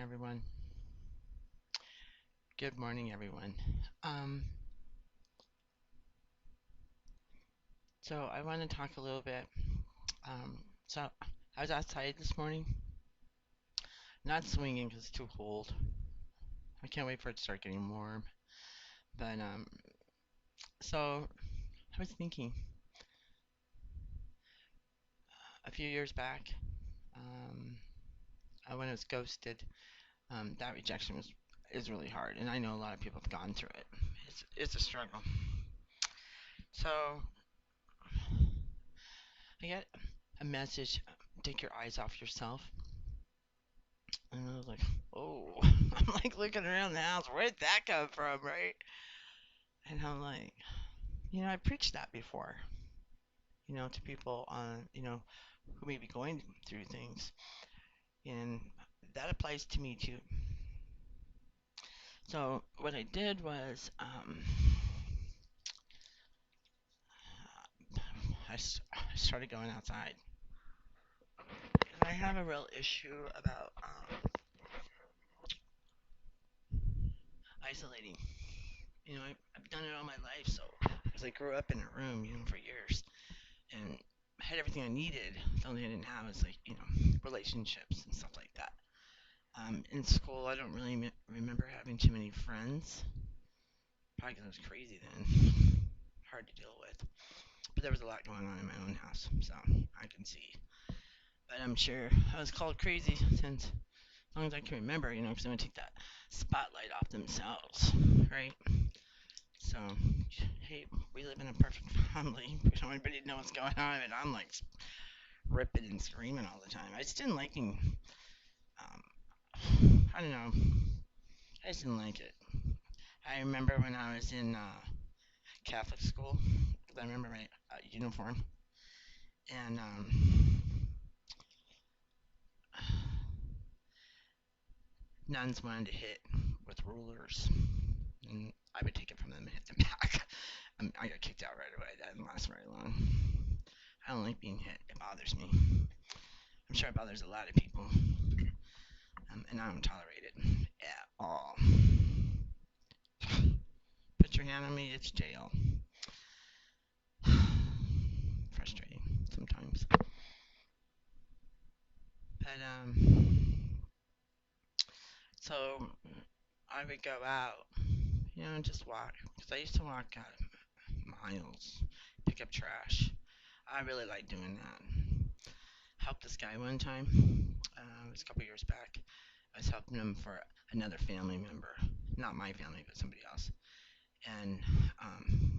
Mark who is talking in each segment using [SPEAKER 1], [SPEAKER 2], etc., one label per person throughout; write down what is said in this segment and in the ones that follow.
[SPEAKER 1] Everyone. Good morning, everyone. Um, so I want to talk a little bit. So I was outside this morning, not swinging because it's too cold. I can't wait for it to start getting warm. But so I was thinking a few years back, um, when I was ghosted, that rejection was is really hard, and I know a lot of people have gone through it. It's a struggle. So I got a message: take your eyes off yourself. And I was like, oh, I'm like looking around the house. Where did that come from, right? And I'm like, I preached that before, to people who may be going through things. And that applies to me too. So what I did was, I started going outside. And I have a real issue about isolating. I've done it all my life, so because I grew up in a room, for years. And I had everything I needed. The only thing I didn't have was like relationships and stuff like that. In school, I don't really remember having too many friends. Probably because I was crazy then, hard to deal with. But there was a lot going on in my own house, so I can see. But I'm sure I was called crazy since as long as I can remember, because I'm gonna take that spotlight off themselves, right? So, hey, we live in a perfect family. We don't anybody know what's going on, and I'm like ripping and screaming all the time. I just didn't like being, I don't know, I just didn't like it. I remember when I was in Catholic school, because I remember my uniform, and nuns wanted to hit with rulers, and I would take it from them and hit them back. I got kicked out right away. That didn't last very long. I don't like being hit. It bothers me. I'm sure it bothers a lot of people, and I don't tolerate it at all. Put your hand on me, it's jail. Frustrating sometimes. But so I would go out, and just walk because I used to walk miles, pick up trash. I really like doing that. Helped this guy one time. It was a couple years back. I was helping him for another family member, not my family, but somebody else. And um,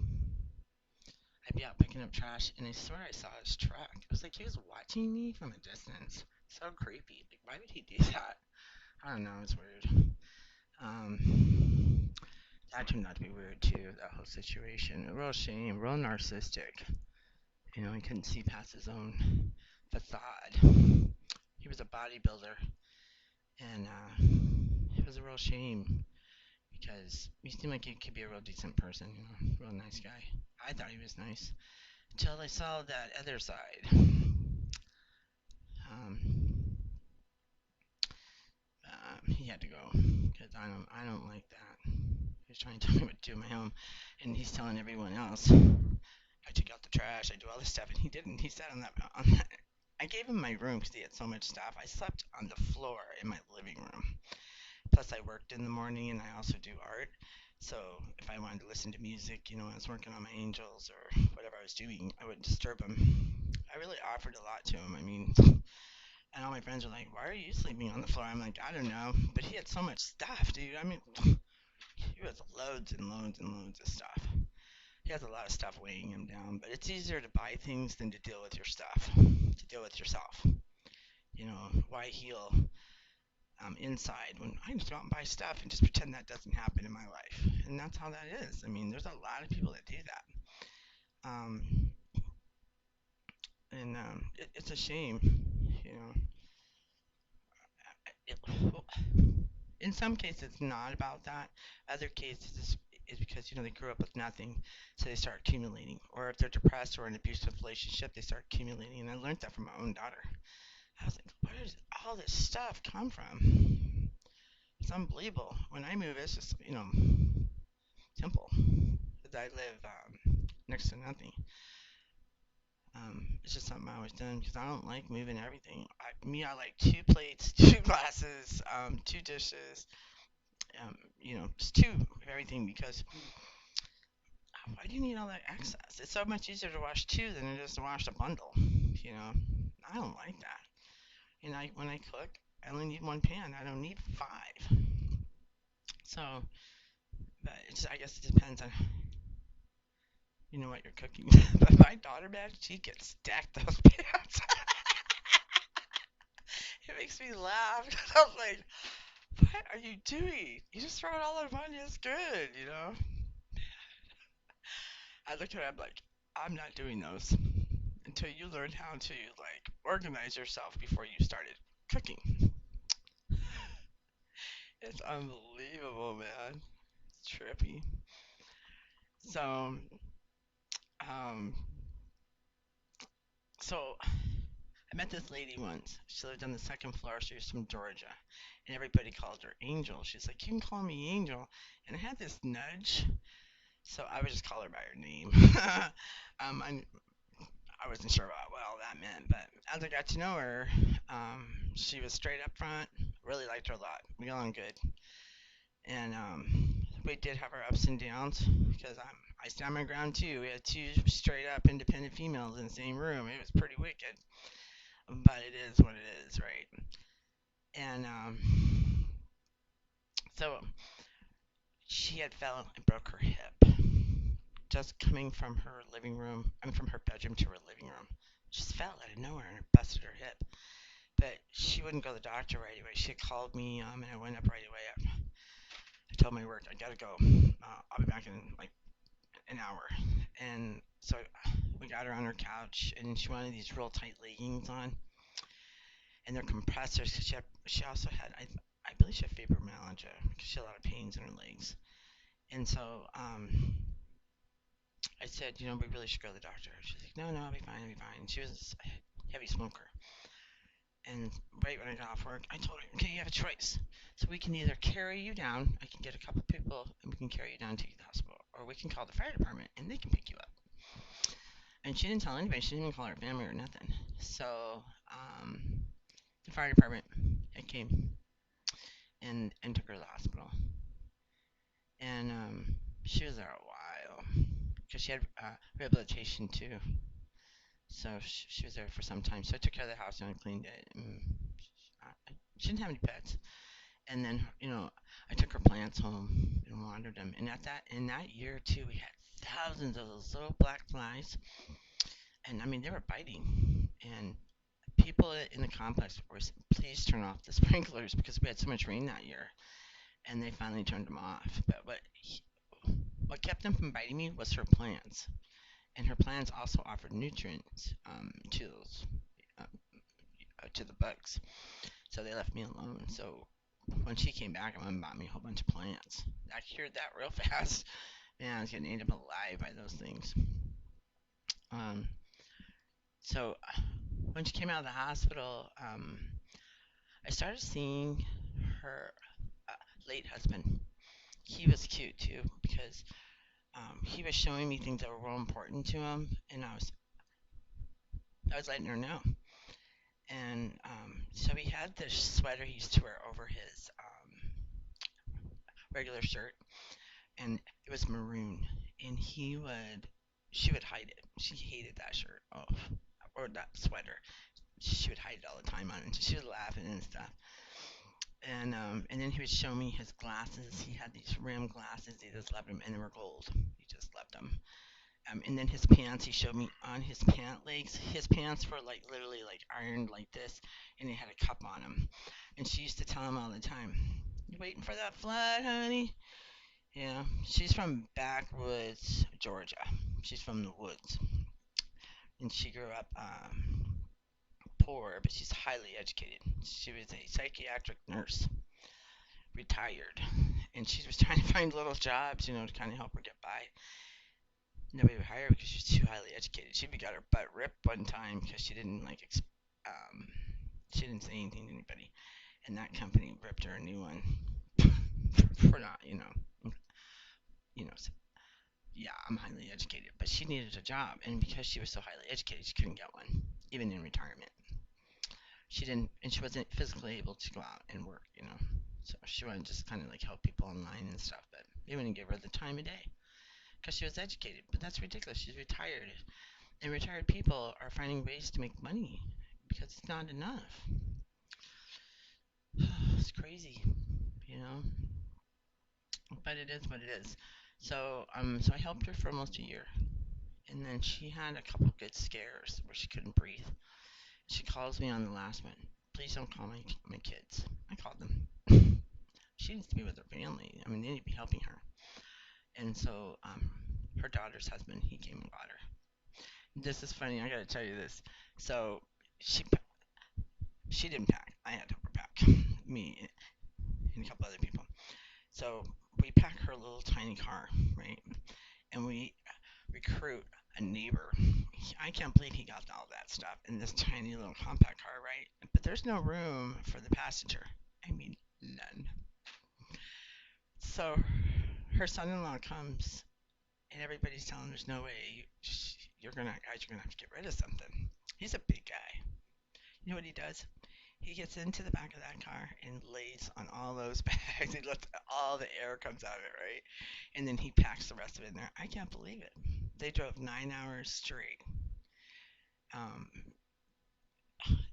[SPEAKER 1] I'd be out picking up trash, and I swear I saw his truck. It was like he was watching me from a distance. So creepy. Like, why would he do that? I don't know. It's weird. Um, that turned out to be weird too. That whole situation. A real shame. Real narcissistic. He couldn't see past his own facade. He was a bodybuilder, and it was a real shame because he seemed like he could be a real decent person. Real nice guy. I thought he was nice until I saw that other side. Um, he had to go because I don't like that. He was trying to tell me what to do in my home, and he's telling everyone else I took out the trash, I do all this stuff, and he didn't. He sat on that. I gave him my room because he had so much stuff. I slept on the floor in my living room. Plus, I worked in the morning, and I also do art. So if I wanted to listen to music, I was working on my angels or whatever I was doing, I wouldn't disturb him. I really offered a lot to him. I mean, and all my friends were like, "Why are you sleeping on the floor?" I'm like, "I don't know." But he had so much stuff, dude. I mean, he has loads and loads and loads of stuff. He has a lot of stuff weighing him down, but it's easier to buy things than to deal with your stuff, to deal with yourself. Why heal inside when I can just go out and buy stuff and just pretend that doesn't happen in my life? And that's how that is. I mean, there's a lot of people that do that. Um, and it's a shame, you know. It, in some cases, it's not about that. Other cases, is because they grew up with nothing, so they start accumulating. Or if they're depressed or in an abusive relationship, they start accumulating. And I learned that from my own daughter. I was like, where does all this stuff come from? It's unbelievable. When I move, it's just simple. 'Cause I live next to nothing. It's just something I always done because I don't like moving everything. I like two plates, two glasses, two dishes, just two of everything because why do you need all that excess? It's so much easier to wash two than it is to wash a bundle. You know, I don't like that. And when I cook, I only need one pan. I don't need five. So, but I guess it depends on what you're cooking. But my daughter, man, she can stack those pans. It makes me laugh. I'm like, what are you doing? You just throw it all in one. It's good. I look at her. I'm like, I'm not doing those until you learn how to like organize yourself before you started cooking. It's unbelievable, man. It's trippy. So, um, so I met this lady once. She lived on the second floor. She was from Georgia, and everybody called her Angel. She's like, "You can call me Angel." And I had this nudge, so I would just call her by her name. I wasn't sure what all that meant, but as I got to know her, she was straight up front. Really liked her a lot. We got on good, and we did have our ups and downs because I stand my ground too. We had two straight up independent females in the same room. It was pretty wicked, but it is what it is, right? And so she had fell and broke her hip just coming from her living room. I mean, from her bedroom to her living room. Just fell out of nowhere and busted her hip. But she wouldn't go to the doctor right away. She called me, and I went up right away. I told my work I gotta go. I'll be back in like an hour. And so we got her on her couch, and she wanted these real tight leggings on, and they're compressors. Cause she also had, I believe she had fibromyalgia because she had a lot of pains in her legs. And so I said, we really should go to the doctor. She's like, no, no, I'll be fine, I'll be fine. She was a heavy smoker. And right when I got off work, I told her, okay, you have a choice. So we can either carry you down, I can get a couple people, and we can carry you down to the hospital, or we can call the fire department, and they can pick you up. And she didn't tell anybody. She didn't even call her family or nothing. So the fire department it came and took her to the hospital. And she was there a while because she had rehabilitation too. So she was there for some time. So I took care of the house and I cleaned it. And she didn't have any pets. And then I took her plants home and watered them. And in that year too, we had thousands of those little black flies. And I mean, they were biting. And people in the complex were saying, please turn off the sprinklers because we had so much rain that year. And they finally turned them off. But what kept them from biting me was her plants. And her plants also offered nutrients uh, to the bugs. So they left me alone. So when she came back, I went and bought me a whole bunch of plants. I cured that real fast. Man, I was getting ate up alive by those things. Um, so when she came out of the hospital, I started seeing her uh, late husband. He was cute too because he was showing me things that were real important to him, and I was letting her know. And so he had this sweater he used to wear over his regular shirt, and it was maroon. And she would hide it. She hated that shirt off or that sweater. She would hide it all the time on it. And she was laughing and stuff. And then he would show me his glasses. He had these rim glasses. He just loved them, and they were gold. He just loved them. And then his pants. He showed me on his pant legs. His pants were like literally like ironed like this, and they had a cup on them. And she used to tell him all the time, "You waiting for that flood, honey?" Yeah, she's from backwoods Georgia. She's from the woods, and she grew up poor, but she's highly educated. She was a psychiatric nurse, retired, and she was trying to find little jobs, to kind of help her get by. Nobody would hire her because she's too highly educated. She even got her butt ripped one time because um, she didn't say anything to anybody, and that company ripped her a new one. for not, you know, yeah, I'm highly educated, but she needed a job, and because she was so highly educated, she couldn't get one, even in retirement. She didn't, and she wasn't physically able to go out and work, So she wanted to just kind of like help people online and stuff, but they wouldn't give her the time of day because she was educated. But that's ridiculous. She's retired, and retired people are finding ways to make money because it's not enough. It's crazy, you know. But it is what it is. So I helped her for almost a year, and then she had a couple good scares where she couldn't breathe. She calls me on the last one. Please don't call my kids. I called them. She needs to be with her family. I mean, they need to be helping her. And so, her daughter's husband, he came and got her. This is funny. I gotta tell you this. So she she didn't pack. I had to help her pack. Me and a couple other people. So we pack her little tiny car, right? And we recruit a neighbor. I can't believe he got all that stuff in this tiny little compact car, right? But there's no room for the passenger. I mean, none. So her son-in-law comes, and everybody's telling him there's no way you're gonna have to get rid of something. He's a big guy. You know what he does? He gets into the back of that car and lays on all those bags. He lets all the air comes out of it, right? And then he packs the rest of it in there. I can't believe it. They drove 9 hours straight. Um,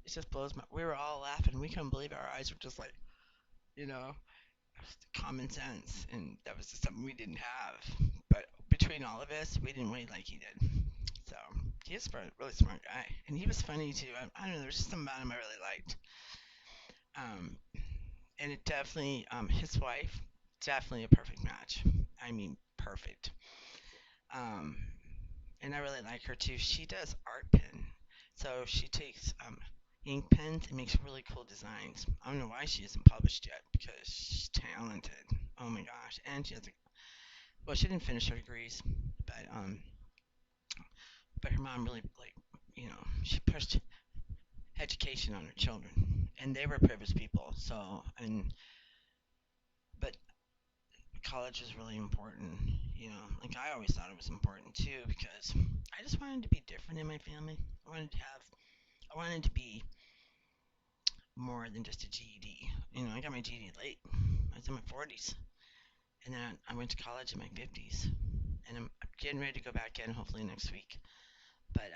[SPEAKER 1] it just blows my. We were all laughing. We couldn't believe it. Our eyes were just like, you know, common sense, and that was just something we didn't have. But between all of us, we didn't wait like he did. So he's a really smart guy, and he was funny too. I don't know. There's just something about him I really liked. Um, and it definitely, his wife, definitely a perfect match. I mean, perfect. Um, and I really like her too. She does art pen, so she takes ink pens and makes really cool designs. I don't know why she isn't published yet because she's talented. Oh my gosh! And she has a well, she didn't finish her degrees, but but her mom really like she pushed education on her children, and they were privileged people. So and but college is really important. Like I always thought it was important too because I just wanted to be different in my family. I wanted to be more than just a GED. I got my GED late. I was in my 40s, and then I went to college in my 50s, and I'm getting ready to go back in hopefully next week. But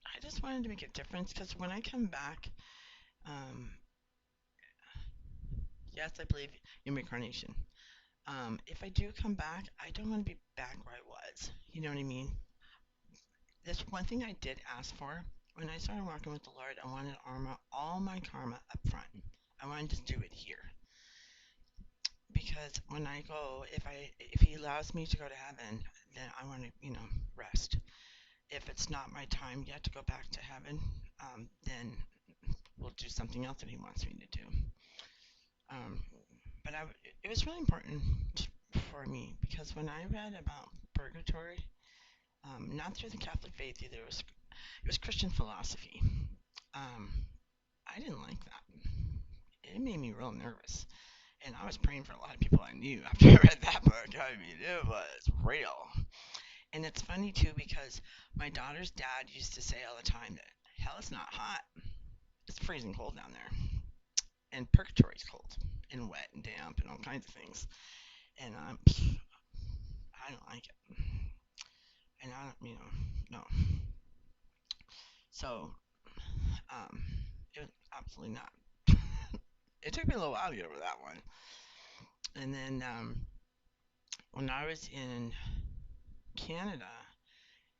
[SPEAKER 1] I just wanted to make a difference because when I come back, um, yes, I believe in reincarnation. If I do come back, I don't want to be back where I was. You know what I mean? This one thing I did ask for when I started working with the Lord. I wanted all my karma up front. I wanted to do it here because when I go, if He allows me to go to heaven, then I want to rest. If it's not my time yet to go back to heaven, then we'll do something else that He wants me to do. Um, but it was really important for me because when I read about purgatory, not through the Catholic faith either, it was Christian philosophy. Um, I didn't like that. It made me real nervous, and I was praying for a lot of people I knew after I read that book. I mean, it was real. And it's funny too because my daughter's dad used to say all the time that hell is not hot; it's freezing cold down there, and purgatory's cold and wet and damp and all kinds of things. And I don't like it, and I don't, no. So, um, it was absolutely not. It took me a little while to get over that one. And then when I was in Canada,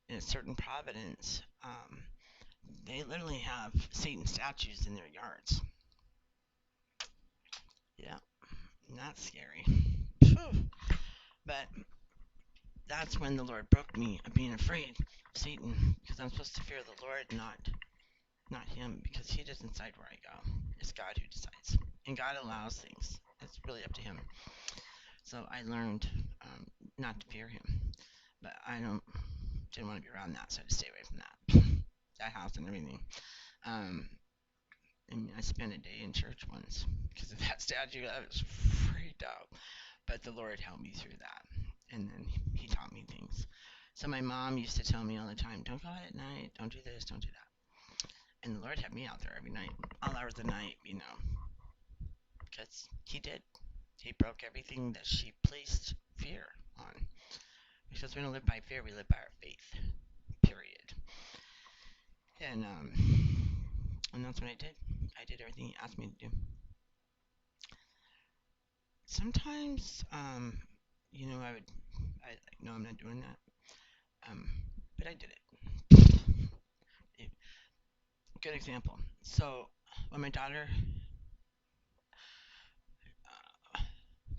[SPEAKER 1] in a certain province, they literally have Satan statues in their yards. Yeah, not scary. Phew. But that's when the Lord broke me of being afraid of Satan, because I'm supposed to fear the Lord, not him, because he doesn't decide where I go. It's God who decides, and God allows things. It's really up to him. So I learned not to fear him, but I didn't want to be around that, so I had to stay away from that house and everything. Um, I mean, I spent a day in church once because of that statue. I was freaked out. But the Lord helped me through that. And then He taught me things. So my mom used to tell me all the time, don't go out at night, don't do this, don't do that. And the Lord had me out there every night, all hours of the night, because He did. He broke everything that she placed fear on. Because we don't live by fear, we live by our faith. Period. And that's what I did. I did everything He asked me to do. Sometimes, I like, no, I'm not doing that. Um, but I did it. Good example. So when my daughter,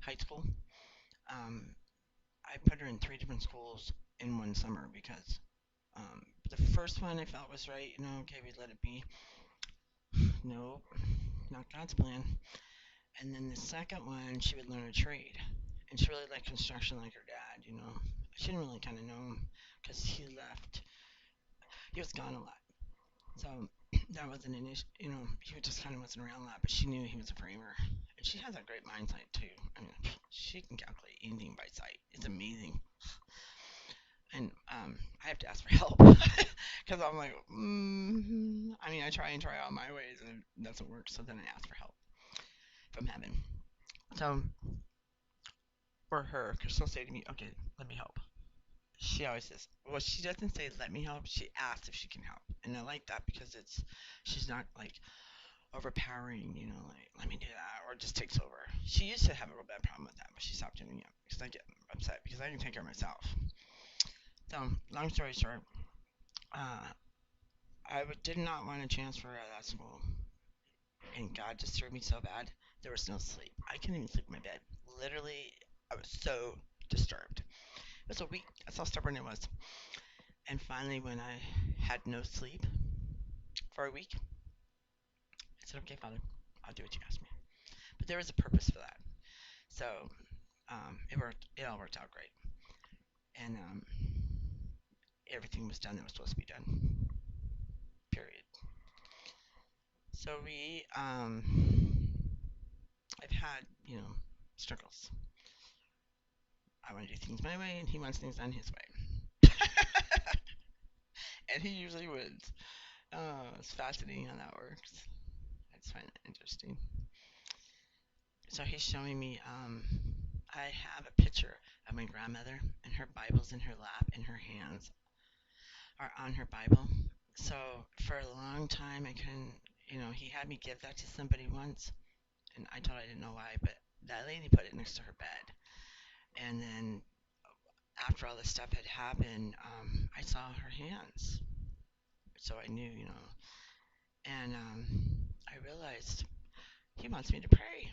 [SPEAKER 1] high school, um, I put her in three different schools in one summer because the first one I felt was right. Okay, we let it be. No, not God's plan. And then the second one, she would learn a trade, and she really liked construction, like her dad. She didn't really kind of know him because he left. He was gone a lot, so that wasn't an issue. He just kind of wasn't around a lot. But she knew he was a framer, and she has a great mindset too. I mean, she can calculate anything by sight. It's amazing. And I have to ask for help because I'm like, I mean, I try and try out my ways and it doesn't work. So then I ask for help from heaven. So for her, because she'll say to me, "Okay, let me help." She always says, well, she doesn't say let me help. She asks if she can help, and I like that because she's not like overpowering, like let me do that or just takes over. She used to have a real bad problem with that, but she stopped doing it because I get upset because I can take care of myself. So long story short, uh, did not want to transfer out of that school, and God disturbed me so bad there was no sleep. I couldn't even sleep in my bed. Literally, I was so disturbed. It was a week. That's how stubborn it was. And finally, when I had no sleep for a week, I said, "Okay, Father, I'll do what you ask me." But there was a purpose for that. So it worked. It all worked out great, and everything was done that was supposed to be done. Period. So I've had struggles. I want to do things my way, and he wants things done his way, and he usually wins. It's fascinating how that works. I just find it interesting. So he's showing me. I have a picture of my grandmother, and her Bible's in her lap, and her hands are on her Bible. So for a long time, I couldn't. He had me give that to somebody once, and I told her I didn't know why, but that lady put it next to her bed. And then after all this stuff had happened, I saw her hands, so I knew. And I realized he wants me to pray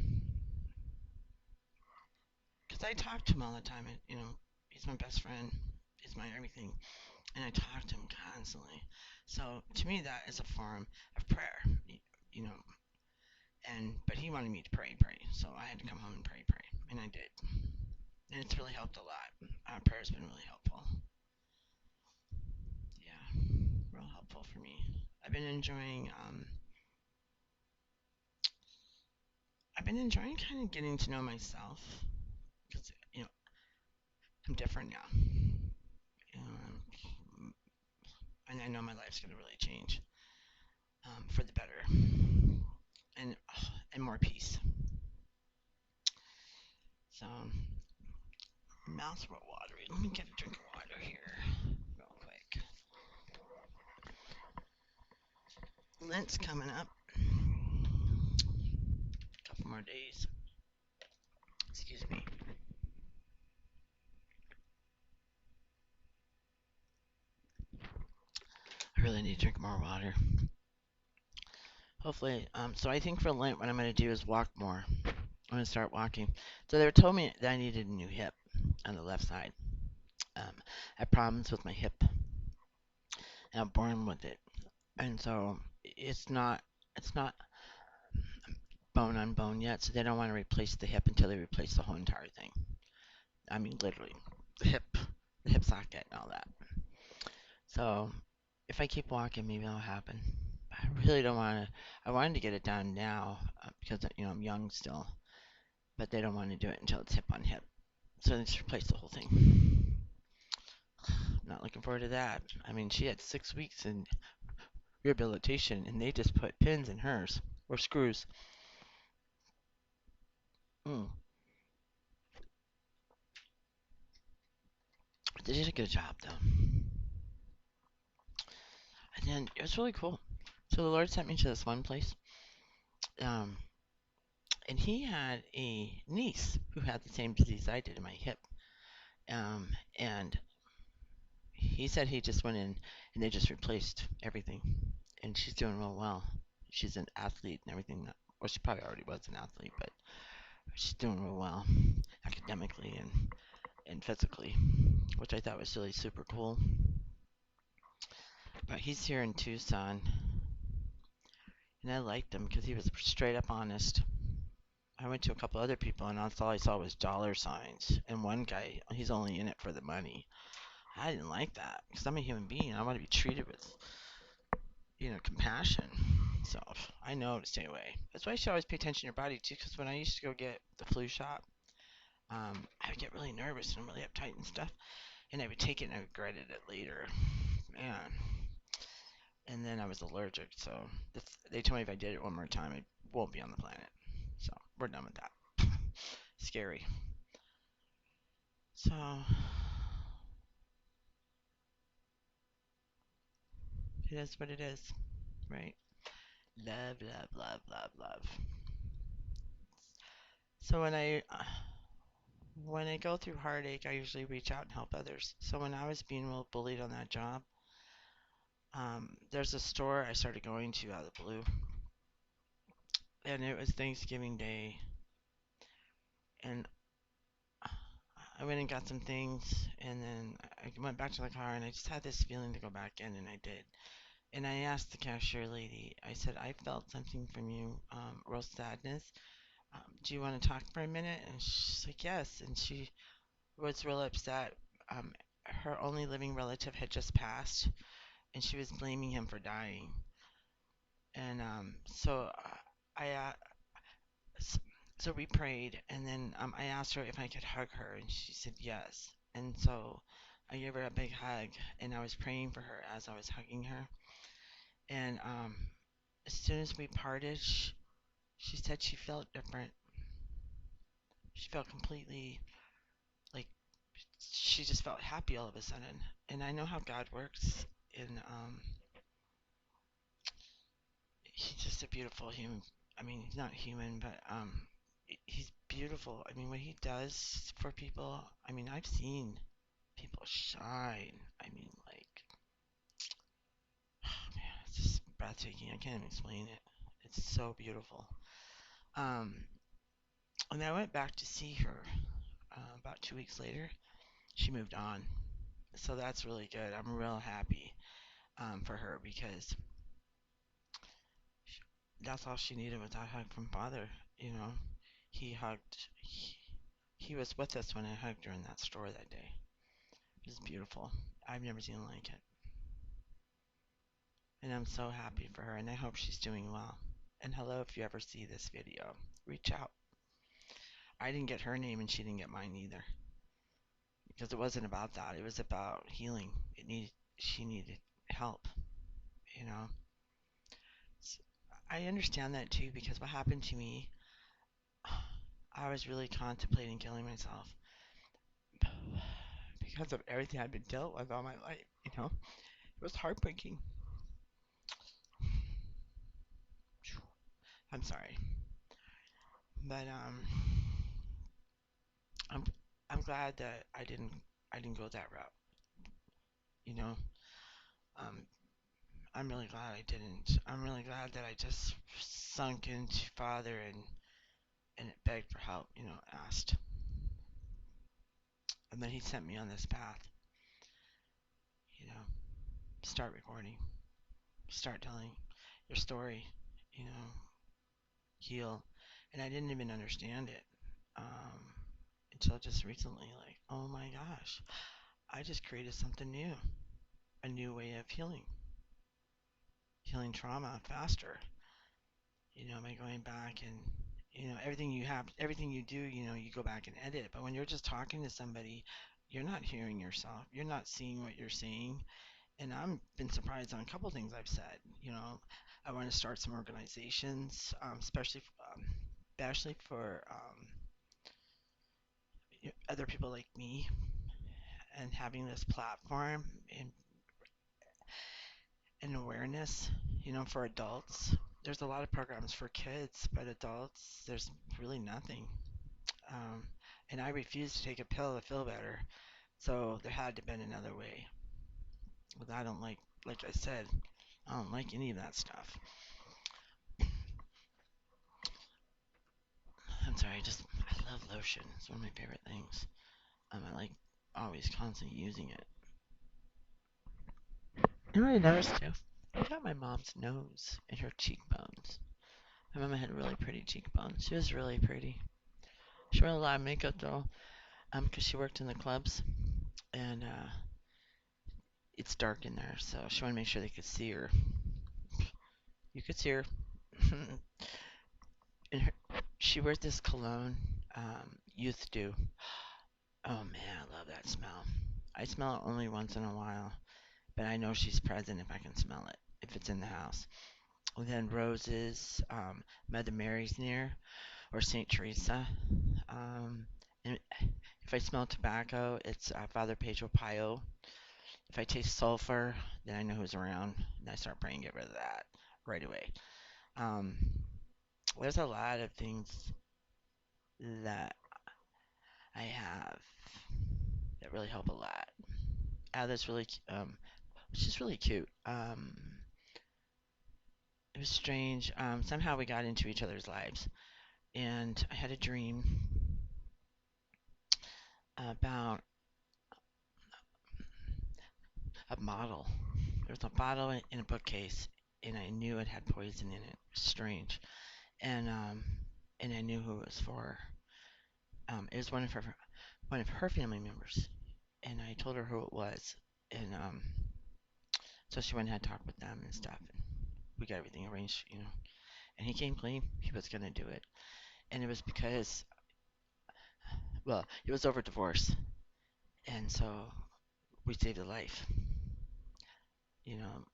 [SPEAKER 1] because I talk to him all the time. And, he's my best friend. He's my everything, and I talk to him constantly. So to me, that is a form of prayer. You know, but he wanted me to pray. So I had to come home and pray, and I did, and it's really helped a lot. Prayer's been really helpful. Yeah, real helpful for me. I've been enjoying. I've been enjoying kind of getting to know myself because I'm different now. And I know my life's gonna really change for the better and more peace. So mouth's real watery. Let me get a drink of water here real quick. Lent's coming up. A couple more days. Excuse me. I really need to drink more water. Hopefully, so I think for Lent, what I'm going to do is walk more. I'm going to start walking. So they were told me that I needed a new hip on the left side. I have problems with my hip, and I'm born with it. And so it's not bone on bone yet. So they don't want to replace the hip until they replace the whole entire thing. I mean, literally, the hip socket, and all that. So if I keep walking, maybe that'll happen. I really don't want to. I wanted to get it done now because I'm young still, but they don't want to do it until it's hip on hip. So they just replace the whole thing. Not looking forward to that. I mean, she had 6 weeks in rehabilitation, and they just put pins in hers or screws. Mm. They did a good job though, and then it was really cool. So the Lord sent me to this one place, um, and he had a niece who had the same disease I did in my hip. Um, and he said he just went in and they just replaced everything, and she's doing real well. She's an athlete and everything. Or she probably already was an athlete, but she's doing real well academically and physically, which I thought was really super cool. But he's here in Tucson, and I liked him because he was straight up honest. I went to a couple other people, and that's all I saw was dollar signs. And one guy, he's only in it for the money. I didn't like that because I'm a human being. I want to be treated with, compassion. So I know to stay away. That's why you should always pay attention to your body too. Because when I used to go get the flu shot, I would get really nervous and really uptight and stuff, and I would take it and I regretted it later. Man, and then I was allergic, so they told me if I did it one more time, I won't be on the planet. So we're done with that. Scary. So it is what it is, right? Love, love, love, love, love. So when I go through heartache, I usually reach out and help others. So when I was being real bullied on that job, there's a store I started going to out of the blue, and it was Thanksgiving Day, and I went and got some things, and then I went back to the car, and I just had this feeling to go back in, and I did. And I asked the cashier lady, I said, I felt something from you, real sadness. Do you want to talk for a minute? And she's like, yes. And she was real upset. Um, her only living relative had just passed, and she was blaming him for dying. And I s- so we prayed, and then I asked her if I could hug her, and she said yes. And so I gave her a big hug, and I was praying for her as I was hugging her. And as soon as we parted, she said she felt different. She felt completely like she just felt happy all of a sudden. And I know how God works, and he's just a beautiful human. I mean, he's not human, but he's beautiful. I mean, what he does for people. I mean, I've seen people shine. I mean, like, oh man, it's just breathtaking. I can't even explain it. It's so beautiful. Um, and I went back to see her about 2 weeks later. She moved on, so that's really good. I'm real happy for her because that's all she needed was that hug from father. You know, he hugged. He was with us when I hugged her in that store that day. It was beautiful. I've never seen like it, and I'm so happy for her. And I hope she's doing well. And hello, if you ever see this video, reach out. I didn't get her name, and she didn't get mine either, because it wasn't about that. It was about healing. She needed help. You know, I understand that too because what happened to me, I was really contemplating killing myself because of everything I'd been dealt with all my life. It was heartbreaking. I'm sorry, but I'm I'm glad that I didn't go that route. You know, um, I'm really glad I didn't. I'm really glad that I just sunk into Father and it begged for help. Asked, and then He sent me on this path. You know, start recording, start telling your story. You know, heal, and I didn't even understand it until just recently. Like, oh my gosh, I just created something new, a new way of healing. healing trauma faster? Am I going back and everything you have, everything you do, you go back and edit. But when you're just talking to somebody, you're not hearing yourself. You're not seeing what you're saying. And I've been surprised on a couple things I've said. I want to start some organizations, especially for other people like me, and having this platform and awareness, for adults. There's a lot of programs for kids, but adults, there's really nothing. Um, and I refused to take a pill to feel better, so there had to have been another way. But I don't like I said, I don't like any of that stuff. I'm sorry, I love lotion. It's one of my favorite things. I like always constantly using it. You know what I noticed too? I got my mom's nose and her cheekbones. My mama had really pretty cheekbones. She was really pretty. She wore a lot of makeup though, 'cause she worked in the clubs, and it's dark in there, so she wanted to make sure they could see her. You could see her. And she wears this cologne, Youth Dew. Oh man, I love that smell. I smell it only once in a while, but I know she's present if I can smell it, if it's in the house. And then roses, Mother Mary's near, or Saint Teresa. And if I smell tobacco, it's Father Pedro Pio. If I taste sulfur, then I know who's around, and I start praying to get rid of that right away. Um, there's a lot of things that I have that really help a lot. That's really, which is really cute. It was strange. Somehow we got into each other's lives, and I had a dream about a bottle. There was a bottle in a bookcase, and I knew it had poison in it. Strange, and and I knew who it was for. It was one of her family members, and I told her who it was, and so she went and had talked with them and stuff, and we got everything arranged. And he came clean. He was gonna do it, and it was because, well, it was over divorce, and so we saved a life. You know,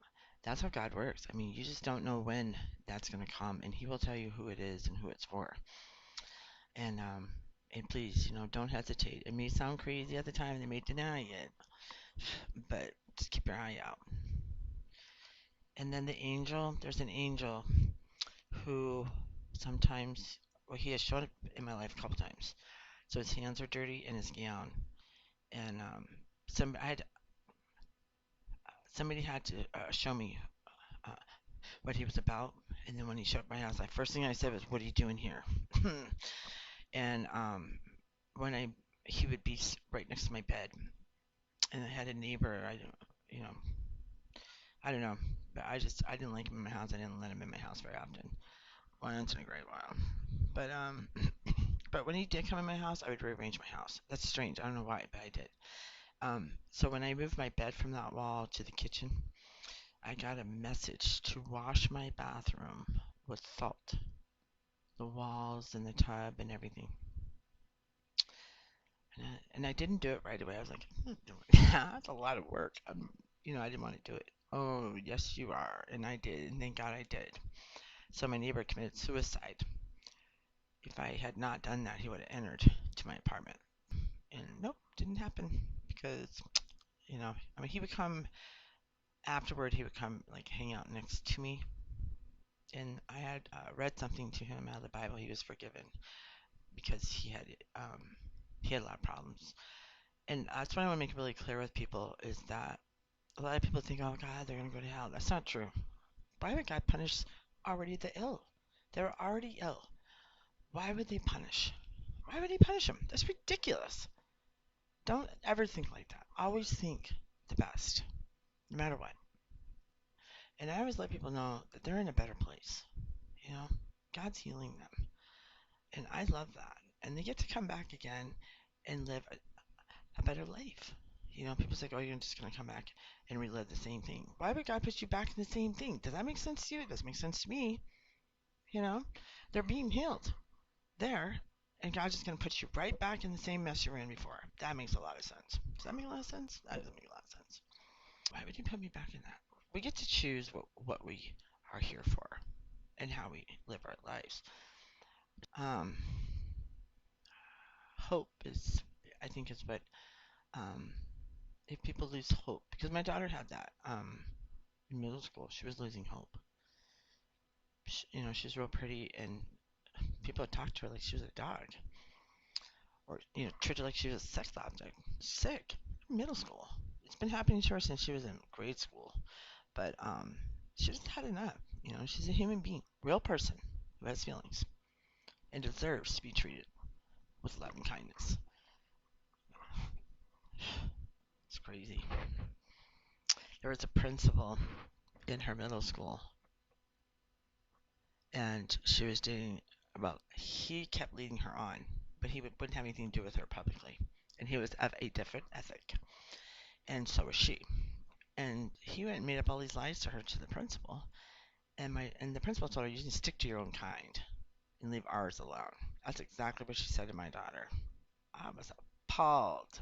[SPEAKER 1] that's how God works. I mean, you just don't know when that's gonna come, and He will tell you who it is and who it's for. And please, don't hesitate. It may sound crazy at the time, they may deny it, but just keep your eye out. And then there's an angel who sometimes, well, he has shown up in my life a couple times. So his hands are dirty and his gown. And somebody had to show me uh, what he was about. And then when he showed up at my house, the first thing I said was, "What are you doing here?" And when he would be right next to my bed, and I had a neighbor. You know, I don't know, but I didn't like him in my house. I didn't let him in my house very often. Once in a great while. But but when he did come in my house, I would rearrange my house. That's strange. I don't know why, but I did. So when I moved my bed from that wall to the kitchen, I got a message to wash my bathroom with salt, the walls and the tub and everything. And I didn't do it right away. I was like, I'm not doing that. That's a lot of work. I didn't want to do it. Oh, yes, you are. And I did. And thank God I did. So my neighbor committed suicide. If I had not done that, he would have entered to my apartment. And nope, didn't happen because, I mean, he would come afterward, he would come like hang out next to me. And I had read something to him out of the Bible. He was forgiven because he had a lot of problems. And that's what I want to make really clear with people is that a lot of people think, oh God, they're gonna go to hell. That's not true. Why would God punish already the ill? They're already ill. Why would they punish? Why would he punish them? That's ridiculous. Don't ever think like that. Always think the best, no matter what. And I always let people know that they're in a better place. You know, God's healing them. And I love that. And they get to come back again and live a better life. People say, oh, you're just going to come back and relive the same thing. Why would God put you back in the same thing? Does that make sense to you? It doesn't make sense to me. You know, they're being healed there, and God's just going to put you right back in the same mess you were in before. That makes a lot of sense. Does that make a lot of sense? That doesn't make a lot of sense. Why would you put me back in that? We get to choose what we are here for and how we live our lives. Um, Hope is, I think, is what, um, if people lose hope, because my daughter had that in middle school, she was losing hope. She's real pretty, and people would talk to her like she was a dog, or treat her like she was a sex object. Sick. Middle school. It's been happening to her since she was in grade school, but she just had enough. She's a human being, real person who has feelings and deserves to be treated with love and kindness. It's crazy. There was a principal in her middle school, and she was dating. Well, he kept leading her on, but he wouldn't have anything to do with her publicly, and he was of a different ethic, and so was she. And he went and made up all these lies to her, to the principal, and the principal told her, you need to stick to your own kind and leave ours alone. That's exactly what she said to my daughter. I was appalled,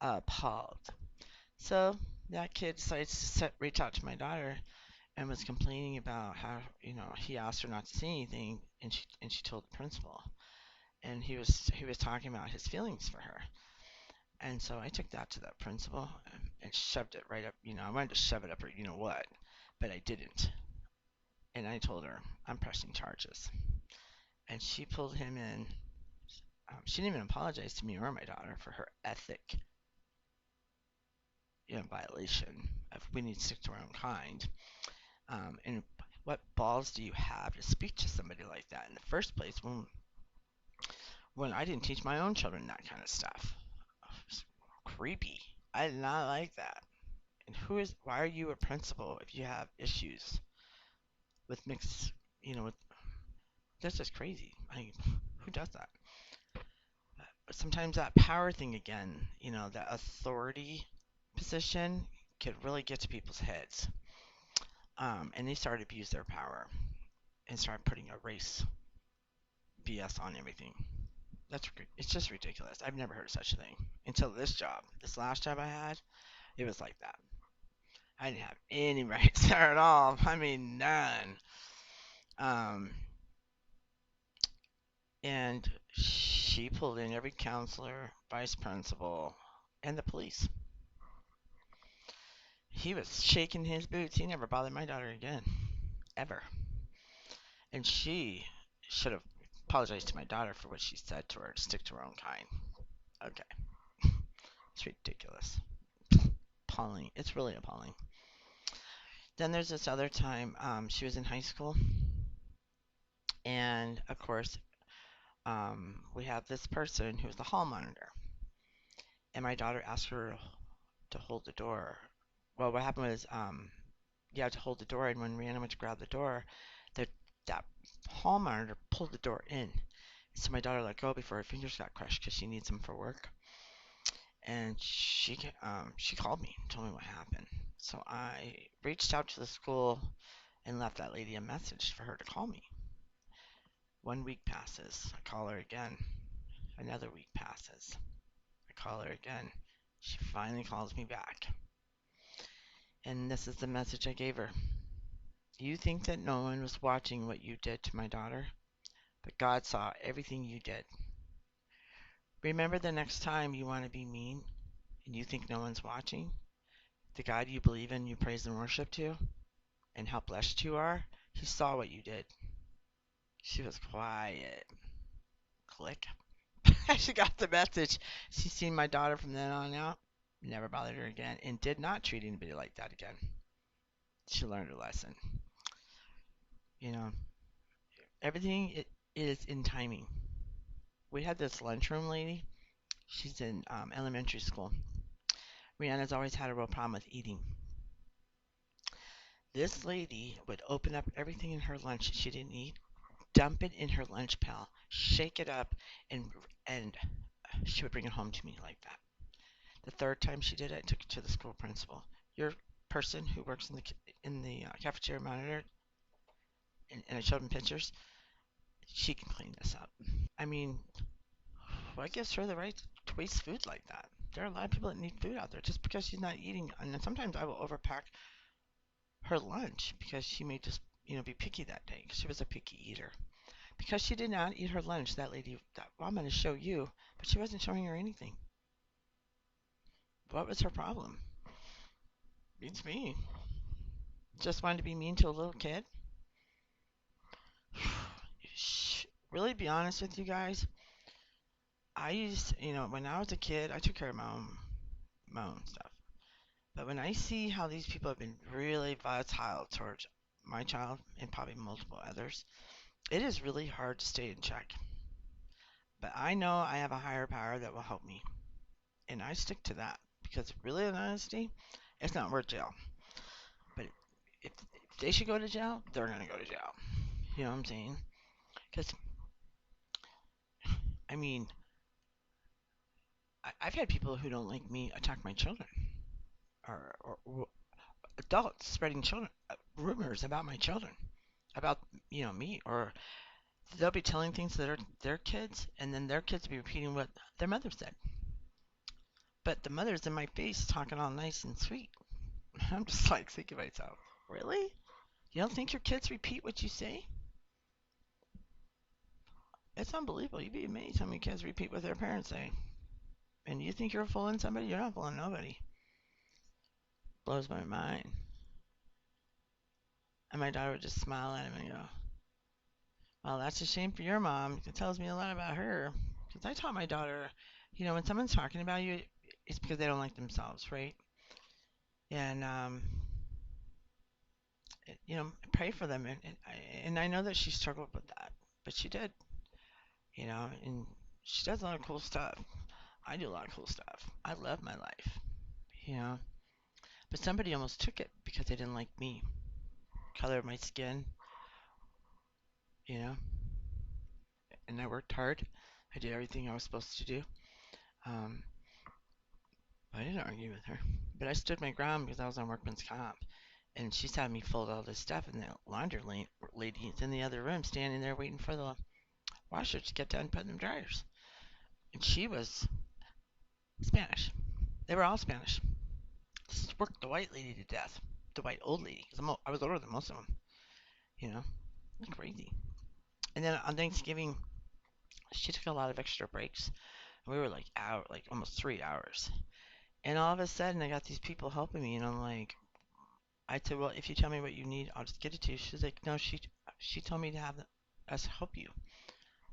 [SPEAKER 1] appalled. So that kid decides to reach out to my daughter and was complaining about how he asked her not to say anything, and she told the principal, and he was talking about his feelings for her, and so I took that to that principal and shoved it right up. I wanted to shove it up her, what, but I didn't, and I told her I'm pressing charges, and she pulled him in. She didn't even apologize to me or my daughter for her ethic, violation of we need to stick to our own kind. And what balls do you have to speak to somebody like that in the first place when I didn't teach my own children that kind of stuff? It's creepy. I did not like that. And why are you a principal if you have issues with mixed, with, that's just crazy. Who does that? But sometimes that power thing again, that authority position could really get to people's heads. And they started to abuse their power and start putting a race BS on everything. It's just ridiculous. I've never heard of such a thing until this last job I had. It was like that. I didn't have any rights there at all. I mean, none. Um, and she pulled in every counselor, vice principal, and the police. He was shaking his boots. He never bothered my daughter again, ever. And she should have apologized to my daughter for what she said to her to stick to her own kind. Okay, it's ridiculous. Appalling. It's really appalling. Then there's this other time, she was in high school, and of course, we have this person who's the hall monitor, and my daughter asked her to hold the door. Well, what happened was, you had to hold the door, and when Rihanna went to grab the door, the, that hall monitor pulled the door in. So my daughter let go before her fingers got crushed because she needs them for work. And she called me and told me what happened. So I reached out to the school and left that lady a message for her to call me. 1 week passes. I call her again. Another week passes. I call her again. She finally calls me back. And this is the message I gave her. You think that no one was watching what you did to my daughter, but God saw everything you did. Remember the next time you want to be mean and you think no one's watching, the God you believe in, you praise and worship to, and how blessed you are, He saw what you did. She was quiet. Click. She got the message. She's seen my daughter from then on out. Never bothered her again, and did not treat anybody like that again. She learned her lesson. You know, everything is in timing. We had this lunchroom lady. She's in elementary school. Rihanna's always had a real problem with eating. This lady would open up everything in her lunch that she didn't eat, dump it in her lunch pail, shake it up, and she would bring it home to me like that. The third time she did it, I took it to the school principal. Your person who works in the cafeteria monitor, and I showed him pictures. She can clean this up. I mean, what gives her the right to waste food like that? There are a lot of people that need food out there just because she's not eating. And then sometimes I will overpack her lunch because she may just, be picky that day because she was a picky eater. Because she did not eat her lunch, that lady, that, well, I'm going to show you, but she wasn't showing her anything. What was her problem? Beats me. Just wanted to be mean to a little kid? Really be honest with you guys. When I was a kid, I took care of my own stuff. But when I see how these people have been really volatile towards my child and probably multiple others, it is really hard to stay in check. But I know I have a higher power that will help me, and I stick to that because really, in honesty, it's not worth jail. But if they should go to jail, they're gonna go to jail. You know what I'm saying? Because I mean, I've had people who don't like me attack my children, or adults spreading children rumors about my children, about me, or they'll be telling things that are their kids, and then their kids be repeating what their mother said. But the mother's in my face talking all nice and sweet. I'm just like thinking to myself, really? You don't think your kids repeat what you say? It's unbelievable. You'd be amazed how many kids repeat what their parents say. And you think you're fooling somebody? You're not fooling nobody. Blows my mind. And my daughter would just smile at him and go, well, that's a shame for your mom. It tells me a lot about her. Because I taught my daughter, when someone's talking about you, it's because they don't like themselves, right? And, pray for them. And I know that she struggled with that. But she did, and she does a lot of cool stuff. I do a lot of cool stuff. I love my life, you know. But somebody almost took it because they didn't like me. Color of my skin, you know. And I worked hard. I did everything I was supposed to do. Um, I didn't argue with her. But I stood my ground because I was on workman's comp. And she's having me fold all this stuff, and the laundry lady is in the other room standing there waiting for the washer to get done putting them dryers. And she was Spanish. They were all Spanish. Just worked the white lady to death. The white old lady. Because I was older than most of them. You know, it's crazy. And then on Thanksgiving, she took a lot of extra breaks. We were like out, like almost 3 hours. And all of a sudden, I got these people helping me, and I'm like, I said, well, if you tell me what you need, I'll just get it to you. She's like, no, she told me to have us help you.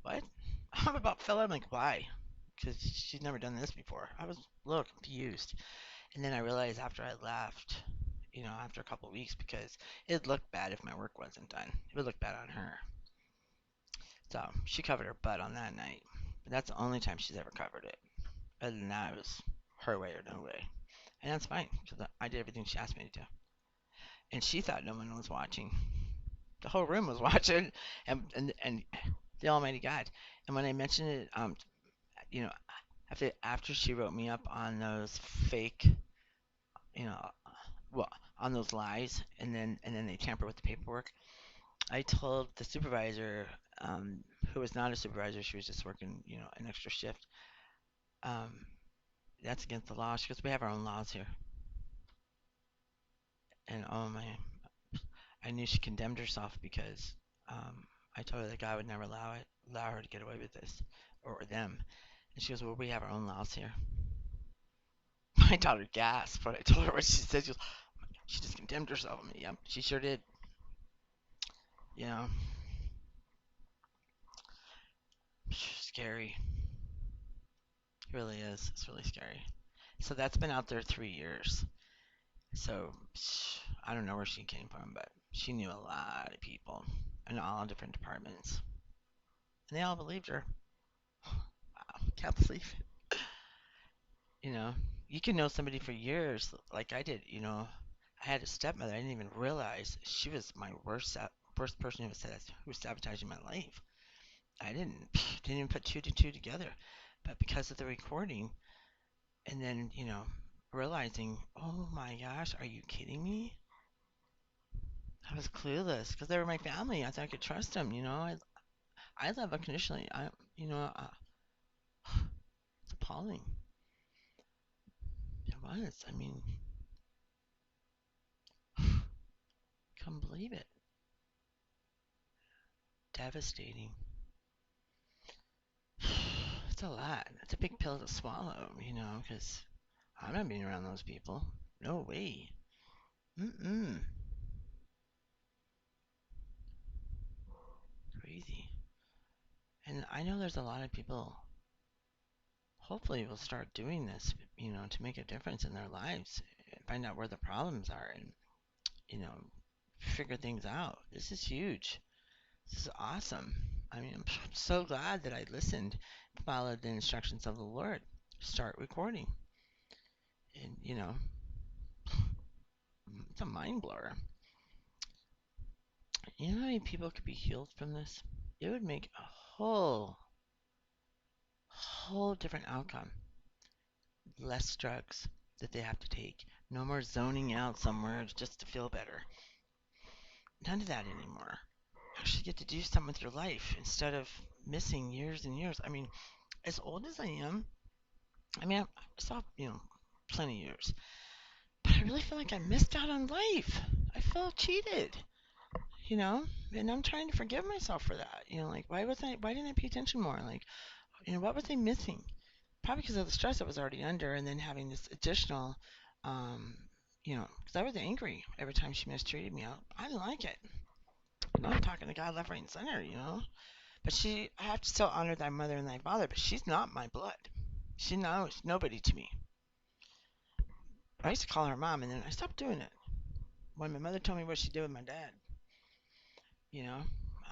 [SPEAKER 1] What? I'm about fell out. I'm like, why? Because she's never done this before. I was a little confused. And then I realized after I left, after a couple of weeks, because it'd look bad if my work wasn't done. It would look bad on her. So she covered her butt on that night. But that's the only time she's ever covered it. Other than that, it was her way or no way. And that's fine, because I did everything she asked me to do. And she thought no one was watching. The whole room was watching, and the Almighty God. And when I mentioned it, you know, after she wrote me up on those fake, you know, well, on those lies, and then they tamper with the paperwork. I told the supervisor, who was not a supervisor, she was just working, an extra shift. Um, that's against the law. She goes, we have our own laws here. And oh my, I knew she condemned herself because I told her that God would never allow her to get away with this, or them. And she goes, well, we have our own laws here. My daughter gasped when I told her what she said. She just condemned herself. I mean, yeah, she sure did. You know, scary. It really is. It's really scary. So that's been out there 3 years. So I don't know where she came from, but she knew a lot of people in all different departments, and they all believed her. Wow, can't believe it. You know, you can know somebody for years, like I did. I had a stepmother. I didn't even realize she was my worst person who was sabotaging my life. I didn't even put two to two together, but because of the recording And then, realizing, oh my gosh, are you kidding me? I was clueless because they were my family. I thought I could trust them. I love unconditionally. It's appalling. It was. I mean, couldn't believe it. Devastating. It's a lot. It's a big pill to swallow, because I'm not being around those people. No way. Mm-mm. Crazy. And I know there's a lot of people, hopefully, will start doing this, to make a difference in their lives, find out where the problems are, and, you know, figure things out. This is huge. This is awesome. I mean, I'm so glad that I listened, followed the instructions of the Lord. Start recording. And, it's a mind blower. You know how many people could be healed from this? It would make a whole different outcome. Less drugs that they have to take. No more zoning out somewhere just to feel better. None of that anymore. Actually get to do something with your life instead of missing years and years. I mean, as old as I am, I saw, plenty of years. But I really feel like I missed out on life. I felt cheated, you know? And I'm trying to forgive myself for that. Like why didn't I pay attention more? Like, what was I missing? Probably because of the stress I was already under, and then having this additional, um, because I was angry every time she mistreated me. I didn't like it. I'm talking to God left, right, and center. But I have to still honor thy mother and thy father, but she's not my blood. She knows nobody to me. I used to call her mom, and then I stopped doing it. When my mother told me what she did with my dad, you know,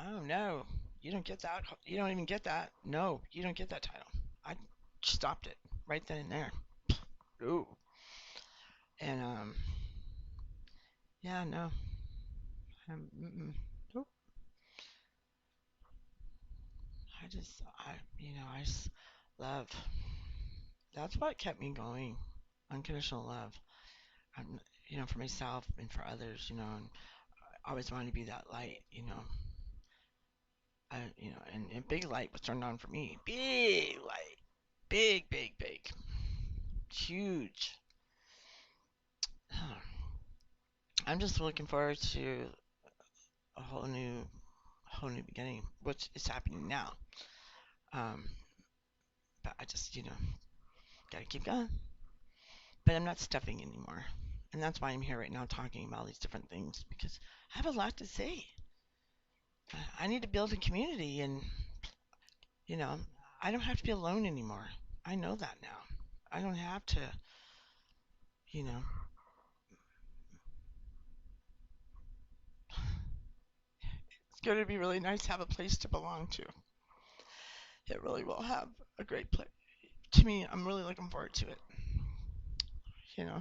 [SPEAKER 1] oh no, you don't get that. You don't even get that. No, you don't get that title. I stopped it right then and there. Ooh. And yeah, no, mm-mm. Nope. I just love. That's what kept me going. Unconditional love. I'm, for myself and for others. And I always wanted to be that light. And big light was turned on for me. Big light. Big, big, big. Huge. I'm just looking forward to a whole new beginning, which is happening now. Um, but I just, gotta keep going. But I'm not stuffing anymore. And that's why I'm here right now talking about all these different things because I have a lot to say. I need to build a community and, you know, I don't have to be alone anymore. I know that now. I don't have to, you know, it's going to be really nice to have a place to belong to. It really will have a great place. To me, I'm really looking forward to it. You know,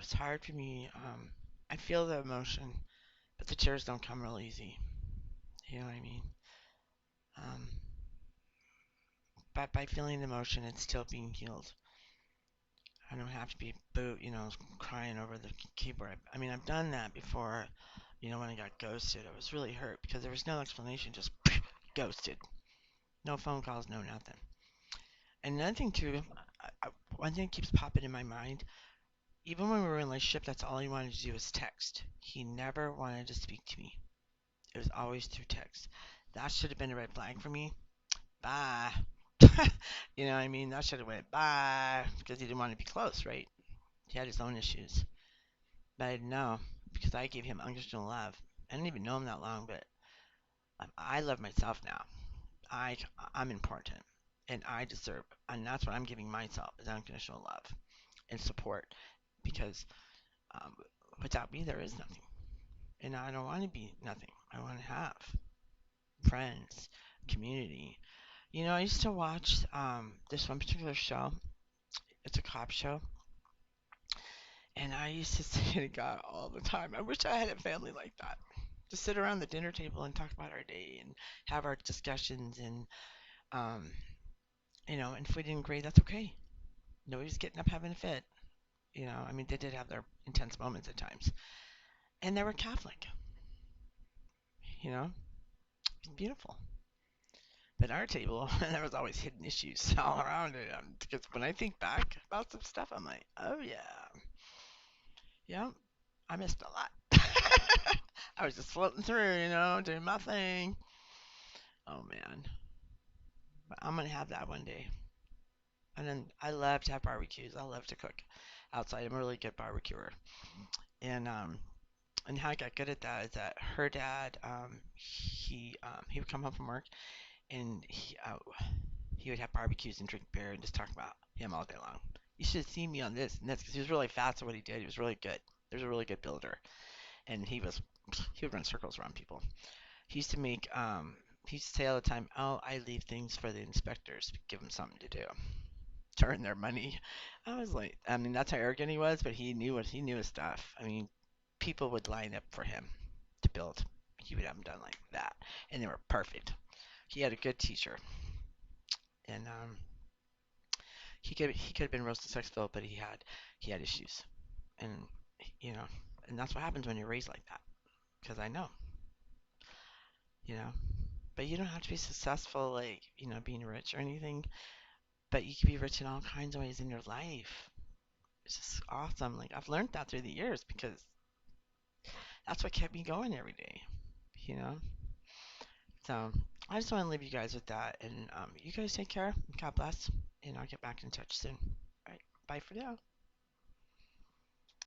[SPEAKER 1] it's hard for me. I feel the emotion, but the tears don't come real easy. You know what I mean? Um, but by feeling the emotion, it's still being healed. I don't have to be crying over the keyboard. I mean, I've done that before. When I got ghosted, I was really hurt because there was no explanation, just ghosted. No phone calls, no nothing. And another thing too, one thing that keeps popping in my mind. Even when we were in a relationship, that's all he wanted to do was text. He never wanted to speak to me. It was always through text. That should have been a red flag for me. Bye. You know what I mean? That should have went bye because he didn't want to be close, right? He had his own issues. But I didn't know because I gave him unconditional love. I didn't even know him that long, but I love myself now. I I'm important, and I deserve, and that's what I'm giving myself is unconditional love and support because um, without me there is nothing, and I don't want to be nothing. I want to have friends, community. I used to watch this one particular show. It's a cop show, And I used to say to God all the time, I wish I had a family like that. To sit around the dinner table and talk about our day and have our discussions and um and if we didn't agree, that's okay. Nobody's getting up having a fit. I mean, they did have their intense moments at times. And they were Catholic, you know, it's beautiful. But our table, there was always hidden issues all around it. Because when I think back about some stuff, I'm like, oh yeah, I missed a lot. I was just floating through, doing my thing. Oh man, but I'm gonna have that one day. And then I love to have barbecues. I love to cook outside. I'm a really good barbecuer. And how I got good at that is that her dad, he would come home from work and he would have barbecues and drink beer and just talk about him all day long. You should have seen me on this and this because he was really fast at what he did. He was really good. He was a really good builder, and he would run circles around people. He used to make he used to say all the time, "Oh, I leave things for the inspectors. Give them something to do. Turn their money." I was like, I mean, that's how arrogant he was, but he knew his stuff. I mean, people would line up for him to build. He would have them done like that, and they were perfect. He had a good teacher, and he could have been roasted Sexville, but he had issues, and you know, and that's what happens when you're raised like that. Because I know, you know, but you don't have to be successful, like being rich or anything. But you can be rich in all kinds of ways in your life. It's just awesome. Like I've learned that through the years because that's what kept me going every day. You know. So I just want to leave you guys with that, and you guys take care. God bless, and I'll get back in touch soon. All right, bye for now.